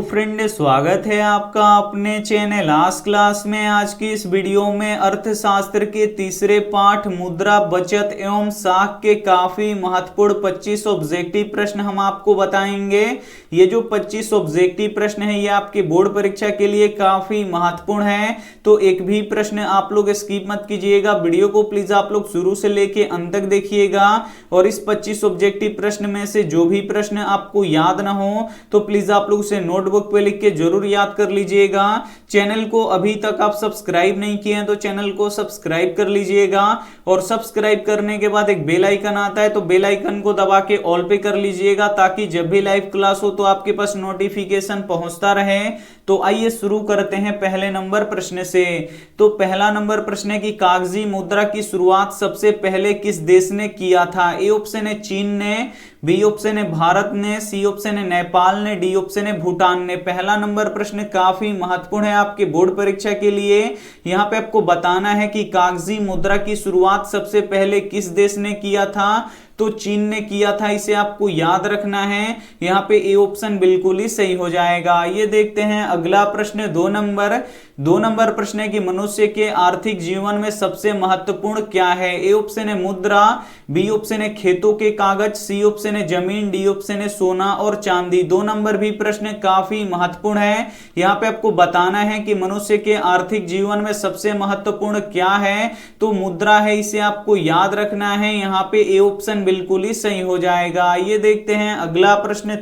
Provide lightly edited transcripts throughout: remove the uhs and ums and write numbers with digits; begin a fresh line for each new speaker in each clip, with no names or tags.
Friend, स्वागत है आपका अपने चैनल आज क्लास में। आज की इस वीडियो में अर्थशास्त्र के तीसरे पाठ मुद्रा बचत एवं साख के काफी महत्वपूर्ण 25 ऑब्जेक्टिव प्रश्न हम आपको बताएंगे। ये जो 25 ऑब्जेक्टिव प्रश्न है ये आपके बोर्ड परीक्षा के लिए काफी महत्वपूर्ण है, तो एक भी प्रश्न आप लोग स्किप मत कीजिएगा। वीडियो को प्लीज आप लोग शुरू से लेके अंत तक देखिएगा और इस 25 ऑब्जेक्टिव प्रश्न में से जो भी प्रश्न आपको याद ना हो तो प्लीज आप लोग उसे नोटबुक पे लिख के जरूर याद कर लीजिएगा। चैनल को अभी तक आप सब्सक्राइब नहीं किए हैं तो चैनल को सब्सक्राइब कर लीजिएगा और सब्सक्राइब करने के बाद एक बेल आइकन आता है तो बेल आइकन को दबा के ऑल पे कर लीजिएगा, ताकि जब भी लाइव क्लास हो तो आपके पास नोटिफिकेशन पहुंचता रहे। तो आइए शुरू करते हैं पहले नंबर प्रश्न से। तो पहला नंबर प्रश्न है कि कागजी मुद्रा की शुरुआत सबसे पहले किस देश ने किया था? ए ऑप्शन है चीन ने, बी ऑप्शन है भारत ने, सी ऑप्शन है नेपाल ने, डी ऑप्शन है भूटान ने। पहला नंबर प्रश्न काफी महत्वपूर्ण है आपके बोर्ड परीक्षा के लिए। यहां पे आपको बताना है कि कागजी मुद्रा की शुरुआत सबसे पहले किस देश ने किया था? तो चीन ने किया था, इसे आपको याद रखना है। यहाँ पे ए ऑप्शन बिल्कुल ही सही हो जाएगा। ये देखते हैं अगला प्रश्न दो नंबर प्रश्न है कि मनुष्य के आर्थिक जीवन में सबसे महत्वपूर्ण क्या है? ए ऑप्शन है मुद्रा, बी ऑप्शन है खेतों के कागज, सी ऑप्शन है जमीन, डी ऑप्शन है सोना और चांदी। 2 नंबर भी प्रश्न काफी महत्वपूर्ण है। यहाँ पे आपको बताना है कि मनुष्य के आर्थिक जीवन में सबसे महत्वपूर्ण क्या है? तो मुद्रा है, इसे आपको याद रखना है। यहाँ पे ए ऑप्शन बिल्कुल ही सही हो जाएगा। ये देखते हैं अगला प्रश्न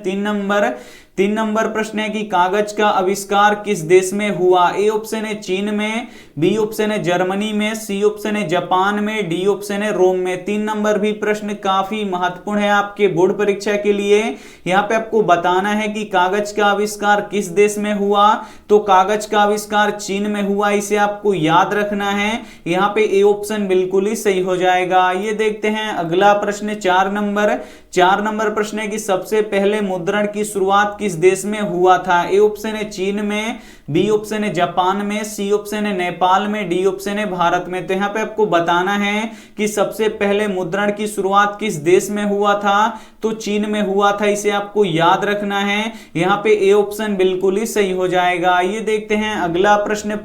3 नंबर प्रश्न है कि कागज का आविष्कार किस देश में हुआ? ए ऑप्शन है चीन में, बी ऑप्शन है जर्मनी में, सी ऑप्शन है जापान में, डी ऑप्शन है रोम में। 3 नंबर भी प्रश्न काफी महत्वपूर्ण है आपके बोर्ड परीक्षा के लिए। यहाँ पे आपको बताना है कि कागज का आविष्कार किस देश में हुआ? तो कागज का आविष्कार चीन में हुआ, इसे आपको याद रखना है। यहाँ पे ए ऑप्शन बिल्कुल ही सही हो जाएगा। ये देखते हैं अगला प्रश्न 4 नंबर प्रश्न है कि सबसे पहले मुद्रण की शुरुआत किस देश में हुआ था? ए ऑप्शन है चीन में, बी ऑप्शन है जापान में, सी ऑप्शन है नेपाल में, डी ऑप्शन है भारत में। तो यहाँ पे आपको बताना है कि सबसे पहले मुद्रण की शुरुआत किस देश में हुआ था? तो चीन में हुआ था, इसे आपको याद रखना है। यहाँ पे ए ऑप्शन बिल्कुल ही सही हो जाएगा। ये देखते हैं अगला प्रश्न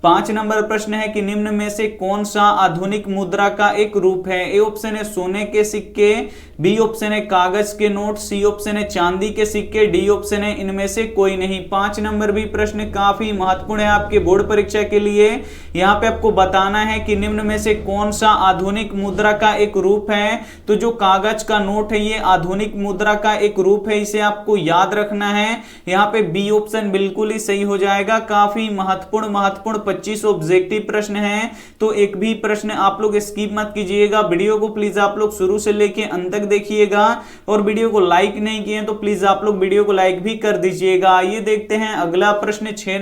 5 नंबर प्रश्न है कि निम्न में से कौन सा आधुनिक मुद्रा का एक रूप है? ए ऑप्शन है सोने के सिक्के, बी ऑप्शन है कागज के नोट, सी ऑप्शन है चांदी के सिक्के, डी ऑप्शन है इनमें से कोई नहीं। 5 नंबर भी प्रश्न काफी महत्वपूर्ण है आपके बोर्ड परीक्षा के लिए। यहाँ पे आपको बताना है कि निम्न में से कौन सा आधुनिक मुद्रा का एक रूप है? तो जो कागज का नोट है ये आधुनिक मुद्रा का एक रूप है, इसे आपको याद रखना है। यहाँ पे बी ऑप्शन बिल्कुल ही सही हो जाएगा। काफी महत्वपूर्ण 25 ऑब्जेक्टिव प्रश्न हैं, तो एक भी प्रश्न आप लोग स्किप मत कीजिएगा। वीडियो को प्लीज आप लोग शुरू से लेके अंत तक देखिएगा और वीडियो को लाइक नहीं किए तो प्लीज आप लोग वीडियो को लाइक भी कर दीजिएगा। ये देखते हैं अगला प्रश्न 6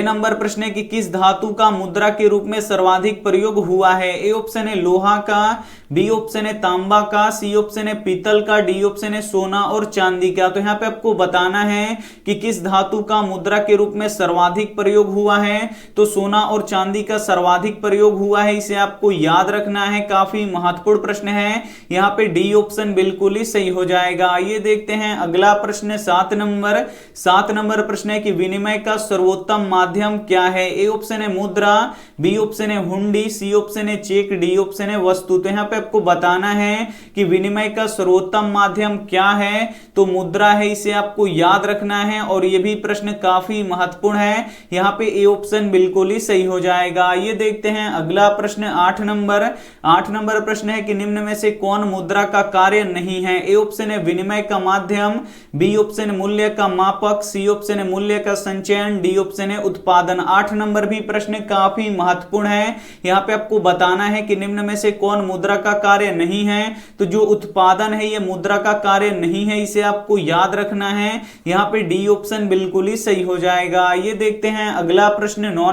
नंबर प्रश्न है कि किस धातु का मुद्रा के रूप में सर्वाधिक प्रयोग हुआ है? ए ऑप्शन है लोहा का, बी ऑप्शन है तांबा का, सी ऑप्शन है पीतल का, डी ऑप्शन है सोना और चांदी का। तो यहाँ पे आपको बताना है कि किस धातु का मुद्रा के रूप में सर्वाधिक प्रयोग हुआ है? तो सोना और चांदी का सर्वाधिक प्रयोग हुआ है, इसे आपको याद रखना है। काफी महत्वपूर्ण प्रश्न है। यहाँ पे डी ऑप्शन बिल्कुल ही सही हो जाएगा। ये देखते हैं अगला प्रश्न 7 नंबर प्रश्न है कि विनिमय का सर्वोत्तम माध्यम क्या है? ए ऑप्शन है मुद्रा, बी ऑप्शन है हुंडी, सी ऑप्शन है चेक, डी ऑप्शन है वस्तु। तो यहाँ पे आपको बताना है कि विनिमय का सर्वोत्तम माध्यम क्या है? तो मुद्रा है, इसे आपको याद रखना है और ये भी प्रश्न काफी महत्वपूर्ण है। यहाँ पे ए ऑप्शन बिल्कुल ही सही हो जाएगा। ये देखते हैं अगला प्रश्न 8 नंबर प्रश्न है कि निम्न में से कौन मुद्रा का कार्य नहीं है? ए ऑप्शन है विनिमय का माध्यम, बी ऑप्शन मूल्य का मापक, सी ऑप्शन है मूल्य का संचयन, डी ऑप्शन है उत्पादन। 8 नंबर भी प्रश्न काफी महत्वपूर्ण है। यहाँ पे आपको बताना है कि निम्न में से कौन मुद्रा का कार्य नहीं है? तो जो उत्पादन है ये मुद्रा का कार्य नहीं है, इसे आपको याद रखना है। यहाँ पे डी ऑप्शन बिल्कुल ही सही हो जाएगा। ये देखते हैं अगला प्रश्न 9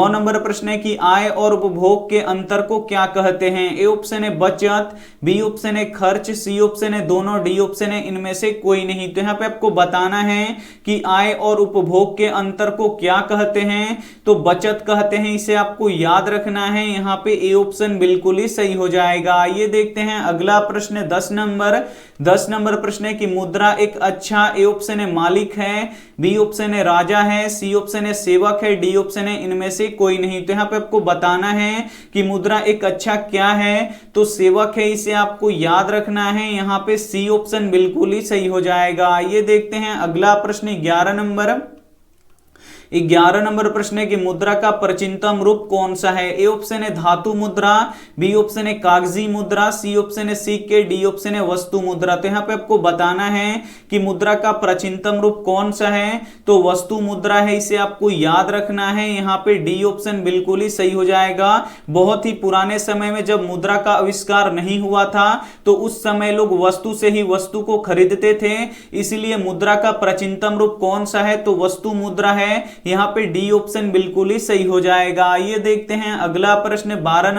नंबर प्रश्न है कि आय और उपभोग के अंतर को क्या कहते हैं? ए ऑप्शन है बचत, बी ऑप्शन है खर्च, सी ऑप्शन है दोनों, डी ऑप्शन है इनमें से कोई नहीं। तो यहाँ पे आपको बताना है कि आय और उपभोग के अंतर को को क्या कहते हैं? तो बचत कहते हैं, इसे आपको याद रखना है। यहाँ पे ए ऑप्शन बिल्कुल ही सही हो जाएगा। आइए देखते हैं अगला प्रश्न 10 नंबर प्रश्न है कि मुद्रा एक अच्छा, ए ऑप्शन है मालिक है, बी ऑप्शन है राजा है, सी ऑप्शन है सेवक है, डी ऑप्शन है इनमें से कोई नहीं। तो यहाँ पे आपको बताना है कि मुद्रा एक अच्छा क्या है, तो सेवक है, इसे आपको याद रखना है। यहाँ पे सी ऑप्शन बिल्कुल ही सही हो जाएगा। आइए देखते हैं अगला प्रश्न 11 नंबर प्रश्न है कि मुद्रा का प्राचीनतम रूप कौन सा है? ए ऑप्शन है धातु मुद्रा, बी ऑप्शन है कागजी मुद्रा, सी ऑप्शन है सिक्के, डी ऑप्शन है वस्तु मुद्रा। तो यहाँ पे आपको बताना है कि मुद्रा का प्राचीनतम रूप कौन सा है, तो वस्तु मुद्रा है, इसे आपको याद रखना है। यहाँ पे डी ऑप्शन बिल्कुल ही सही हो जाएगा। बहुत ही पुराने समय में जब मुद्रा का आविष्कार नहीं हुआ था तो उस समय लोग वस्तु से ही वस्तु को खरीदते थे, इसलिए मुद्रा का प्राचीनतम रूप कौन सा है, तो वस्तु मुद्रा है। यहाँ पे डी ऑप्शन बिल्कुल ही सही हो जाएगा। आइए देखते हैं अगला प्रश्न 12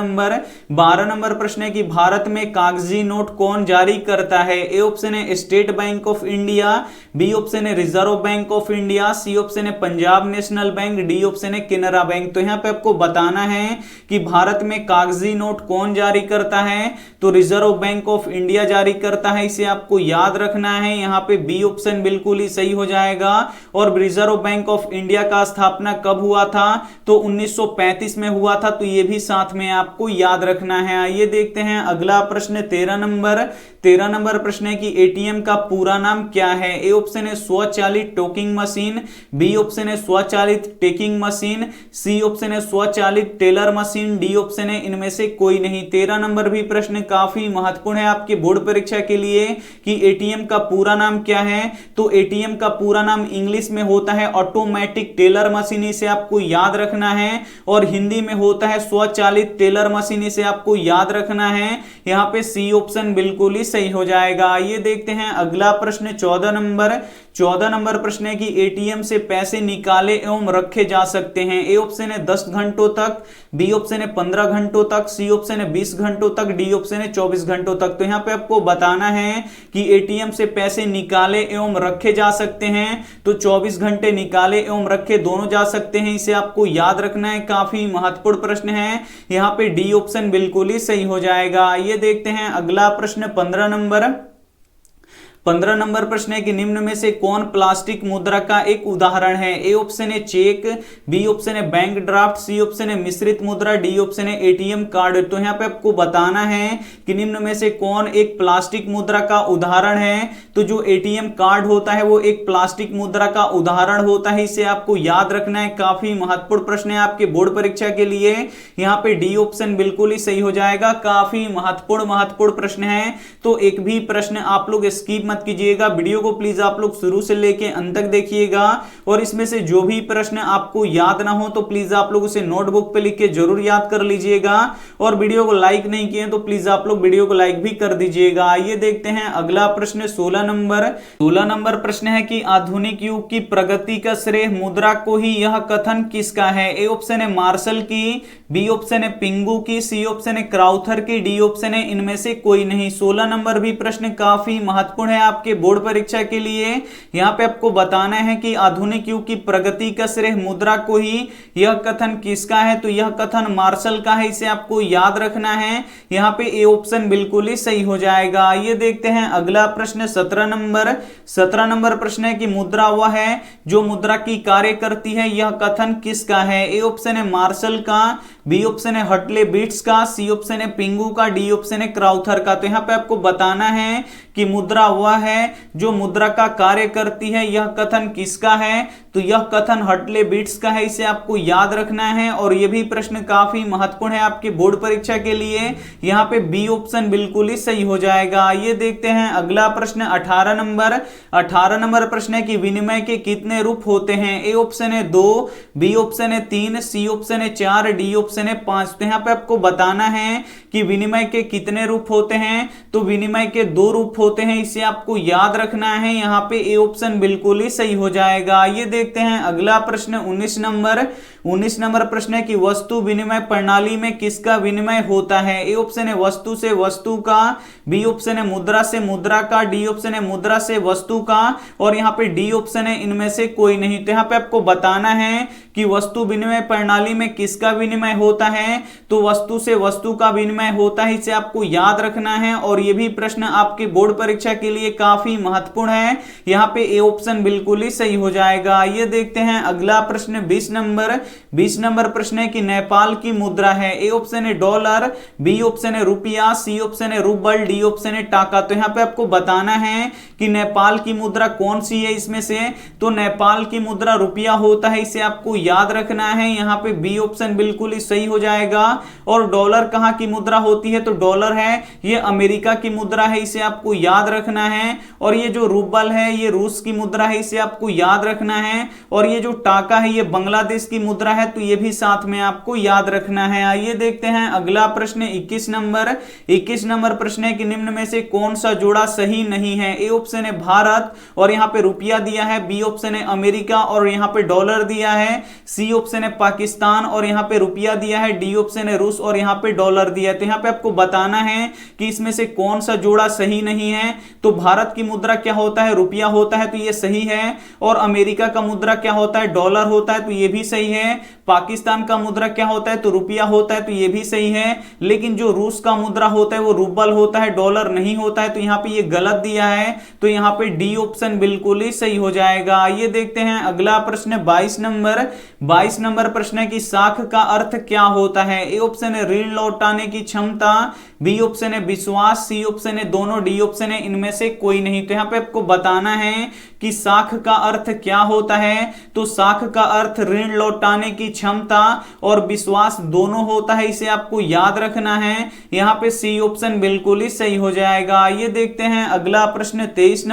नंबर प्रश्न है कि भारत में कागजी नोट कौन जारी करता है? ए ऑप्शन है State Bank of India, B option है Reserve Bank of India, C option है Punjab National Bank, D option है केनरा बैंक। तो यहाँ पे आपको बताना है कि भारत में कागजी नोट कौन जारी करता है, तो रिजर्व बैंक ऑफ इंडिया जारी करता है, इसे आपको याद रखना है। यहाँ पे बी ऑप्शन बिल्कुल ही सही हो जाएगा। और रिजर्व बैंक ऑफ इंडिया का स्थापना कब हुआ था, तो 1935 में हुआ था, तो ये भी साथ में आपको याद रखना है। आइए देखते हैं अगला प्रश्न 13 नंबर प्रश्न है कि एटीएम का पूरा नाम क्या है? ए ऑप्शन है स्वचालित टोकिंग मशीन, बी ऑप्शन है स्वचालित टेकिंग मशीन, सी ऑप्शन है स्वचालित टेलर मशीन, डी ऑप्शन है इनमें से कोई नहीं। 13 नंबर भी प्रश्न काफी महत्वपूर्ण है आपके बोर्ड परीक्षा के लिए कि एटीएम का पूरा नाम क्या है, तो एटीएम का पूरा नाम इंग्लिश में होता है ऑटोमेटिक टेलर मशीन, इसे आपको याद रखना है। और हिंदी में होता है स्वचालित टेलर मशीन, इसे आपको याद रखना है। यहाँ पे सी ऑप्शन बिल्कुल ही सही हो जाएगा। आइए देखते हैं अगला प्रश्न 14 नंबर प्रश्न है कि एटीएम से पैसे निकाले एवं रखे जा सकते हैं। ए ऑप्शन है 10 घंटों तक, बी ऑप्शन है 15 घंटों तक, सी ऑप्शन है 20 घंटों तक, डी ऑप्शन है 24 घंटों तक। तो यहाँ पे आपको बताना है कि एटीएम से पैसे निकाले एवं रखे जा सकते हैं, तो 24 घंटे निकाले एवं रखे दोनों जा सकते हैं, इसे आपको याद रखना है। काफी महत्वपूर्ण प्रश्न है। यहाँ पे डी ऑप्शन बिल्कुल ही सही हो जाएगा। आइए देखते हैं अगला प्रश्न 15 नंबर प्रश्न है कि निम्न में से कौन प्लास्टिक मुद्रा का एक उदाहरण है? ए ऑप्शन है चेक, बी ऑप्शन है बैंक ड्राफ्ट, सी ऑप्शन है मिश्रित मुद्रा, डी ऑप्शन है एटीएम कार्ड। तो यहाँ पे आपको बताना है कि निम्न में से कौन एक प्लास्टिक मुद्रा का उदाहरण है, तो जो एटीएम कार्ड होता है वो एक प्लास्टिक मुद्रा का उदाहरण होता है, इसे आपको याद रखना है। काफी महत्वपूर्ण प्रश्न है आपके बोर्ड परीक्षा के लिए। यहाँ पे डी ऑप्शन बिल्कुल ही सही हो जाएगा। काफी महत्वपूर्ण प्रश्न है, तो एक भी प्रश्न आप लोग स्किप मत कीजिएगा। वीडियो को प्लीज आप लोग शुरू से लेके अंत तक देखिएगा, और इसमें से जो भी प्रश्न आपको याद ना हो तो प्लीज आप लोग उसे नोटबुक पे लिख के जरूर याद कर लीजिएगा। और वीडियो को लाइक नहीं किए तो प्लीज आप लोग वीडियो को लाइक भी कर दीजिएगा। आइए देखते हैं अगला प्रश्न 16 नंबर प्रश्न है कि आधुनिक युग की प्रगति का श्रेय मुद्रा को ही यह कथन किसका है? ए ऑप्शन है मार्शल की, बी ऑप्शन है पिंगू की, सी ऑप्शन है क्राउथर की, डी ऑप्शन है इनमें से कोई नहीं। 16 नंबर भी प्रश्न काफी महत्वपूर्ण है आपके बोर्ड परीक्षा के लिए। यहाँ पे आपको बताना है कि आधुनिक युग की प्रगति का श्रेय मुद्रा को ही यह कथन किसका है, तो यह कथन मार्शल का है, इसे आपको याद रखना है। यहाँ पे ए ऑप्शन बिल्कुल ही सही हो जाएगा। आइए देखते हैं अगला प्रश्न 17 नंबर प्रश्न है कि मुद्रा वह है जो मुद्रा की कार्य करती है, यह कथन किसका है? ए ऑप्शन है मार्शल का, बी ऑप्शन है हटले बीट्स का, सी ऑप्शन है पिंगू का, डी ऑप्शन है क्राउथर का। तो यहाँ पे आपको बताना है कि मुद्रा वह है जो मुद्रा का कार्य करती है, यह कथन किसका है, तो यह कथन हटले बीट्स का है, इसे आपको याद रखना है। और यह भी प्रश्न काफी महत्वपूर्ण है आपके बोर्ड परीक्षा के लिए। यहाँ पे बी ऑप्शन बिल्कुल ही सही हो जाएगा। आइए देखते हैं अगला प्रश्न 18 नंबर प्रश्न है कि विनिमय के कितने रूप होते हैं? ए ऑप्शन है 2, बी ऑप्शन है 3, सी ऑप्शन है 4, डी ऑप्शन है 5। तो यहाँ पे आपको बताना है कि विनिमय के कितने रूप होते हैं, तो विनिमय के 2 रूप होते हैं, इसे आपको याद रखना है। यहाँ पे ए ऑप्शन बिल्कुल ही सही हो जाएगा। ये देखते हैं अगला प्रश्न 19 नंबर प्रश्न है कि वस्तु विनिमय प्रणाली में किसका विनिमय होता है। ए ऑप्शन है वस्तु से वस्तु का, बी ऑप्शन है मुद्रा से मुद्रा का, डी ऑप्शन है मुद्रा से वस्तु का और यहाँ पे डी ऑप्शन है इनमें से कोई नहीं। तो यहाँ पे आपको बताना है कि वस्तु विनिमय प्रणाली में किसका विनिमय होता है, तो वस्तु से वस्तु का विनिमय होता है, इसे आपको याद रखना है। और ये भी प्रश्न आपके बोर्ड परीक्षा के लिए काफी महत्वपूर्ण है, यहाँ पे ए ऑप्शन बिल्कुल ही सही हो जाएगा। ये देखते हैं अगला प्रश्न 20 नंबर प्रश्न है कि नेपाल की मुद्रा है। ए ऑप्शन है डॉलर, बी ऑप्शन है रुपया, सी ऑप्शन है रूबल, डी ऑप्शन है टाका। तो यहाँ पे आपको बताना है कि नेपाल की मुद्रा कौन सी है इसमें से, तो नेपाल की मुद्रा रुपया होता है, इसे आपको याद रखना है। यहाँ पे बी ऑप्शन बिल्कुल ही सही हो जाएगा। और डॉलर कहाँ की मुद्रा होती है, तो डॉलर है ये अमेरिका की मुद्रा है, इसे आपको याद रखना है। और ये जो रूबल है ये रूस की मुद्रा है, इसे आपको याद रखना है। और ये जो टाका है ये बांग्लादेश की मुद्रा है, तो ये भी साथ में आपको याद रखना है। आइए देखते हैं अगला प्रश्न 21 नंबर प्रश्न है कि निम्न में से कौन सा जोड़ा सही नहीं है। ए ऑप्शन है भारत और यहाँ पे रुपया दिया है, बी ऑप्शन है अमेरिका और यहाँ पे डॉलर दिया है, सी ऑप्शन है पाकिस्तान और यहाँ पे रुपया दिया है, डी ऑप्शन है रूस और यहाँ पे डॉलर दिया है। तो यहाँ पे आपको बताना है कि इसमें से कौन सा जोड़ा सही नहीं है। तो भारत की मुद्रा क्या होता है, रुपया होता है, तो ये सही है। और अमेरिका का मुद्रा क्या होता है, डॉलर होता है, तो ये भी सही है। पाकिस्तान का मुद्रा क्या होता है, तो रुपया होता है, तो ये भी सही है। लेकिन जो रूस का मुद्रा होता है वो रूबल होता है, डॉलर नहीं होता है, तो यहाँ पे ये गलत दिया है। तो यहाँ पे डी ऑप्शन बिल्कुल ही सही हो जाएगा। आइए देखते हैं अगला प्रश्न 22 नंबर प्रश्न है कि साख का अर्थ क्या होता है। ए ऑप्शन है ऋण लौटाने की क्षमता, बी ऑप्शन है विश्वास, सी ऑप्शन है दोनों, डी ऑप्शन है इनमें से कोई नहीं। तो यहाँ पे आपको बताना है कि साख का अर्थ क्या होता है, तो साख का अर्थ ऋण लौटाने की क्षमता और विश्वास दोनों होता है, इसे आपको याद रखना है। यहाँ पे सी ऑप्शन बिल्कुल ही सही हो जाएगा। ये देखते हैं अगला प्रश्न 23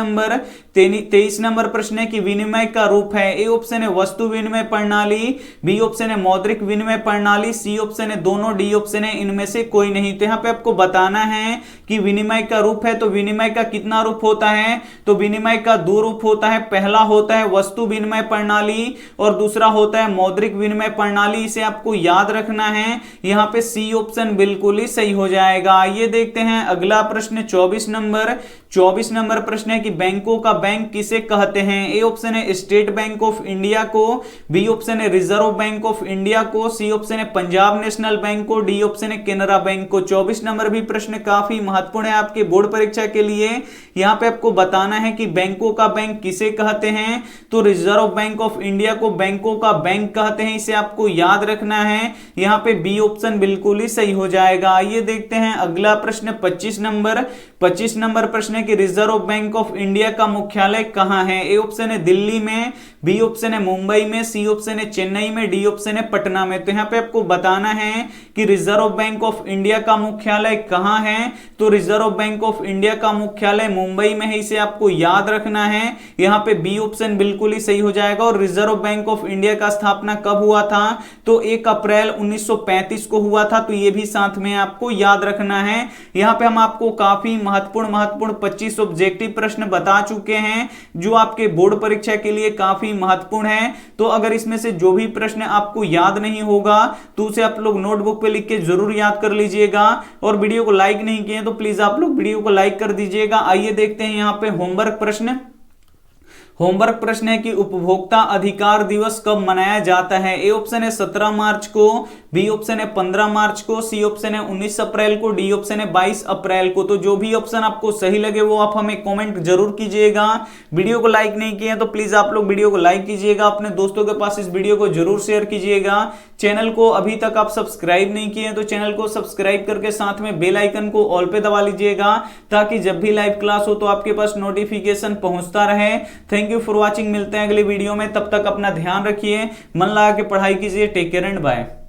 नंबर प्रश्न है कि विनिमय का रूप है। ए ऑप्शन है वस्तु विनिमय प्रणाली, बी ऑप्शन है मौद्रिक विनिमय प्रणाली, सी ऑप्शन है दोनों, डी ऑप्शन है इनमें से कोई नहीं। तो यहाँ पे आपको बताना है कि विनिमय का रूप है, तो विनिमय का कितना रूप होता है, तो विनिमय का दो रूप होता है। पहला होता है वस्तु विनिमय प्रणाली और दूसरा होता है मौद्रिक विनिमय प्रणाली, इसे आपको याद रखना है। यहाँ पे सी ऑप्शन बिल्कुल ही सही हो जाएगा। ये देखते हैं अगला प्रश्न 24 नंबर प्रश्न है कि बैंकों का बैंक किसे कहते हैं। ए ऑप्शन है स्टेट बैंक ऑफ इंडिया को, बी ऑप्शन है रिजर्व बैंक ऑफ इंडिया को, सी ऑप्शन है पंजाब नेशनल बैंक को, डी ऑप्शन है केनरा बैंक को। 24 नंबर भी प्रश्न काफी महत्वपूर्ण है आपके बोर्ड परीक्षा के लिए। यहाँ पे आपको बताना है कि बैंकों का बैंक किसे कहते हैं, तो रिजर्व बैंक ऑफ इंडिया को बैंकों का बैंक कहते हैं, इसे आपको याद रखना है। यहाँ पे बी ऑप्शन बिल्कुल ही सही हो जाएगा। ये देखते हैं अगला प्रश्न 25 नंबर प्रश्न है कि रिजर्व बैंक ऑफ इंडिया का मुख्यालय कहां है। ए ऑप्शन है दिल्ली में, बी ऑप्शन है मुंबई में, सी ऑप्शन है चेन्नई में, डी ऑप्शन है पटना में। तो यहाँ पे आपको बताना है कि रिजर्व बैंक ऑफ इंडिया का मुख्यालय कहां है, तो रिजर्व बैंक ऑफ इंडिया का मुख्यालय मुंबई में है, इसे आपको याद रखना है। यहाँ पे बी ऑप्शन बिल्कुल ही सही हो जाएगा। और रिजर्व बैंक ऑफ इंडिया का स्थापना कब हुआ था, तो 1 अप्रैल 1935 को हुआ था, तो ये भी साथ में आपको याद रखना है। यहाँ पे हम आपको काफी महत्वपूर्ण 25 ऑब्जेक्टिव प्रश्न बता चुके हैं जो आपके बोर्ड परीक्षा के लिए काफी महत्वपूर्ण है। तो अगर इसमें से जो भी प्रश्न आपको याद नहीं होगा तो उसे आप लोग नोटबुक पे लिख के जरूर याद कर लीजिएगा। और वीडियो को लाइक नहीं किए तो प्लीज आप लोग वीडियो को लाइक कर दीजिएगा। आइए देखते हैं यहाँ पे होमवर्क प्रश्न है कि उपभोक्ता अधिकार दिवस कब मनाया जाता है। ए ऑप्शन है 17 मार्च को, बी ऑप्शन है 15 मार्च को, सी ऑप्शन है 19 अप्रैल को, डी ऑप्शन है 22 अप्रैल को। तो जो भी ऑप्शन आपको सही लगे वो आप हमें कमेंट जरूर कीजिएगा। वीडियो को लाइक नहीं किए तो प्लीज आप लोग वीडियो को लाइक कीजिएगा, अपने दोस्तों के पास इस वीडियो को जरूर शेयर कीजिएगा। चैनल को अभी तक आप सब्सक्राइब नहीं किए तो चैनल को सब्सक्राइब करके साथ में बेल आइकन को ऑल पे दबा लीजिएगा ताकि जब भी लाइव क्लास हो तो आपके पास नोटिफिकेशन पहुंचता रहे। Thank you for watching. मिलते हैं अगले वीडियो में, तब तक अपना ध्यान रखिए, मन लगा के पढ़ाई कीजिए। Take care and bye.